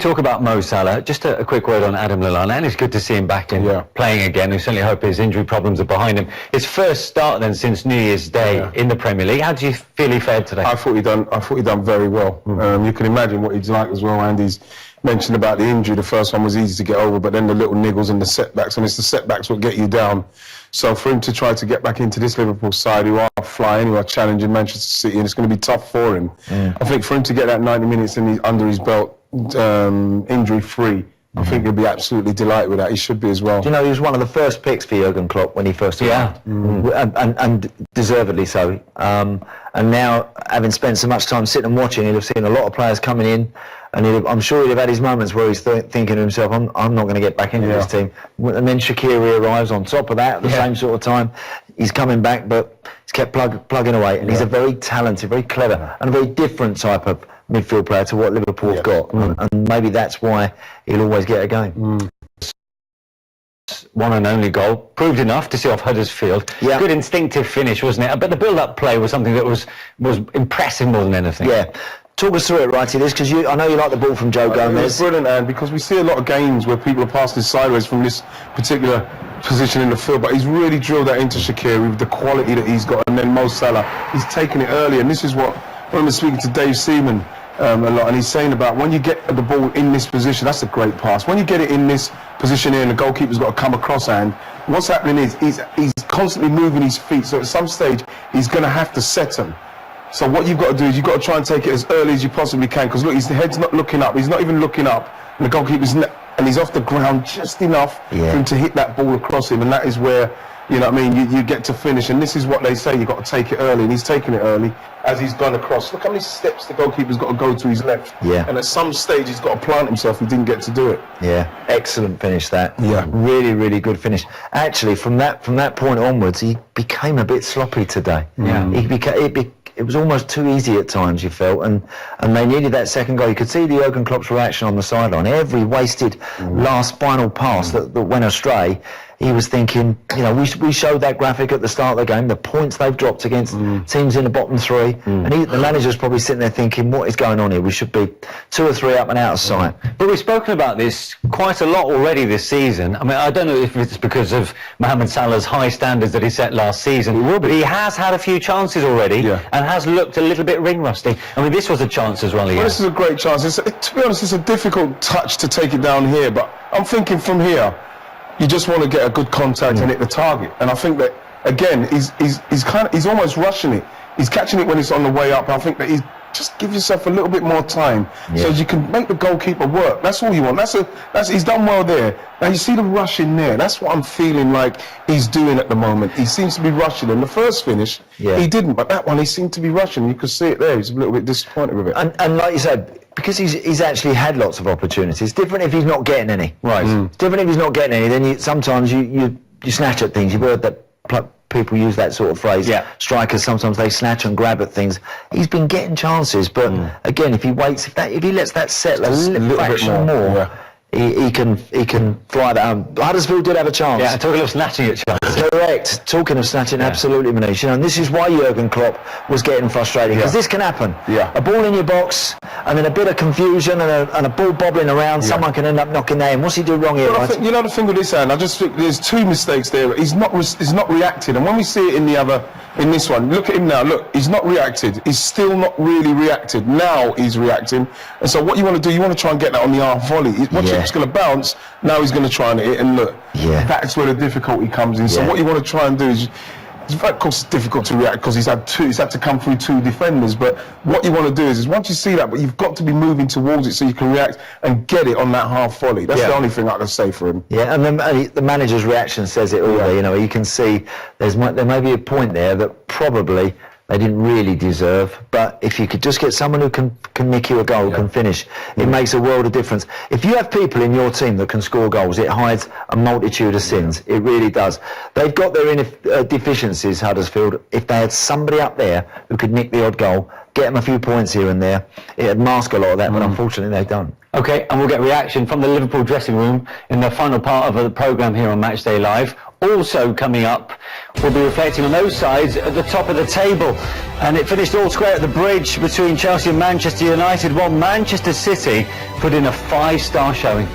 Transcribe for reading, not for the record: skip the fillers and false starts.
talk about Mo Salah, just a quick word on Adam Lallana, and it's good to see him back in playing again. We certainly hope his injury problems are behind him. His first start then since New Year's Day in the Premier League. How do you feel he fared today? I thought he done very well. You can imagine what he's like as well. Andy's mentioned about the injury. The first one was easy to get over, but then the little niggles and the setbacks, and it's the setbacks what get you down. So for him to try to get back into this Liverpool side, who are flying, who are challenging Manchester City, and it's going to be tough for him. I think for him to get that 90 minutes under his belt, injury-free, I think he'll be absolutely delighted with that. He should be as well. Do you know, he was one of the first picks for Jurgen Klopp when he first arrived, and deservedly so. And now, having spent so much time sitting and watching, he'll have seen a lot of players coming in, and I'm sure he'll have had his moments where he's thinking to himself, I'm not going to get back into this team. And then Shaqiri arrives on top of that at the same sort of time. He's coming back, but he's kept plugging away, and he's a very talented, very clever, and a very different type of midfield player to what Liverpool have got, and maybe that's why he'll always get a game. One and only goal, proved enough to see off Huddersfield. Good instinctive finish, wasn't it? But the build-up play was something that was impressive more than anything. Talk us through it, Righty, this, because I know you like the ball from Joe Gomez. It was brilliant, Anne, because we see a lot of games where people are passing sideways from this particular position in the field, but he's really drilled that into Shaqiri with the quality that he's got, and then Mo Salah, he's taken it early, and this is what, I remember speaking to Dave Seaman a lot, and he's saying about when you get the ball in this position, that's a great pass. When you get it in this position here and the goalkeeper's got to come across, and what's happening is he's constantly moving his feet, so at some stage he's going to have to set them. So what you've got to do is you've got to try and take it as early as you possibly can, because look, his head's not looking up, he's not even looking up, and the goalkeeper's and he's off the ground just enough for him to hit that ball across him, and that is where, you know what I mean, you get to finish, and this is what they say, you've got to take it early, and he's taken it early as he's gone across. Look how many steps the goalkeeper's got to go to his left, and at some stage he's got to plant himself, he didn't get to do it. Excellent finish that. Really, really good finish. Actually, from that point onwards, he became a bit sloppy today. It was almost too easy at times, you felt, and they needed that second goal. You could see the Jurgen Klopp's reaction on the sideline. Every wasted last final pass that went astray, he was thinking, you know, we showed that graphic at the start of the game, the points they've dropped against teams in the bottom three, and the manager's probably sitting there thinking, what is going on here? We should be 2 or 3 up and out of sight. But we've spoken about this quite a lot already this season. I mean, I don't know if it's because of Mohamed Salah's high standards that he set last season, but he has had a few chances already and has looked a little bit ring rusty. I mean, this was a chance as well. Well, this is a great chance. To be honest, it's a difficult touch to take it down here, but I'm thinking from here, you just want to get a good contact and hit the target. And I think that, again, he's almost rushing it. He's catching it when it's on the way up. I think that just give yourself a little bit more time so you can make the goalkeeper work. That's all you want. He's done well there. Now you see the rush in there. That's what I'm feeling like he's doing at the moment. He seems to be rushing. In the first finish, he didn't, but that one he seemed to be rushing. You could see it there. He's a little bit disappointed with it. And like you said, because he's actually had lots of opportunities. It's different if he's not getting any. It's different if he's not getting any. Then sometimes you snatch at things. You've heard that people use that sort of phrase. Strikers, sometimes they snatch and grab at things. He's been getting chances, but again, if he waits, if he lets that settle a little fraction more, he can fly that home. Huddersfield did have a chance. Talking of snatching at chances. Correct. Talking of snatching, absolutely, Manish. You know, and this is why Jurgen Klopp was getting frustrated, because this can happen. A ball in your box, and then a bit of confusion and a ball bobbling around. Someone can end up knocking that in. What's he do wrong here? I think, you know, the thing with this, Anne, I just think there's 2 mistakes there. He's not reacted, and when we see it in this one, look at him now. Look, he's not reacted. He's still not really reacted. Now he's reacting, and so what you want to do, you want to try and get that on the half volley. Watch it, it's going to bounce. Now he's going to try and hit, and look, that's where the difficulty comes in. So what you want to try and do is, of course, it's difficult to react because he's had to come through 2 defenders. But what you want to do is once you see that, but you've got to be moving towards it so you can react and get it on that half volley. That's the only thing I can say for him. And then the manager's reaction says it all there. You know, you can see there may be a point there that probably they didn't really deserve, but if you could just get someone who can nick you a goal, can finish, it makes a world of difference. If you have people in your team that can score goals, it hides a multitude of sins. It really does. They've got their deficiencies, Huddersfield. If they had somebody up there who could nick the odd goal, get them a few points here and there, it'd mask a lot of that, but unfortunately they don't. Okay, and we'll get reaction from the Liverpool dressing room in the final part of the programme here on Matchday Live. also coming up will be reflecting on those sides at the top of the table. And it finished all square at the bridge between Chelsea and Manchester United, while Manchester City put in a 5-star showing.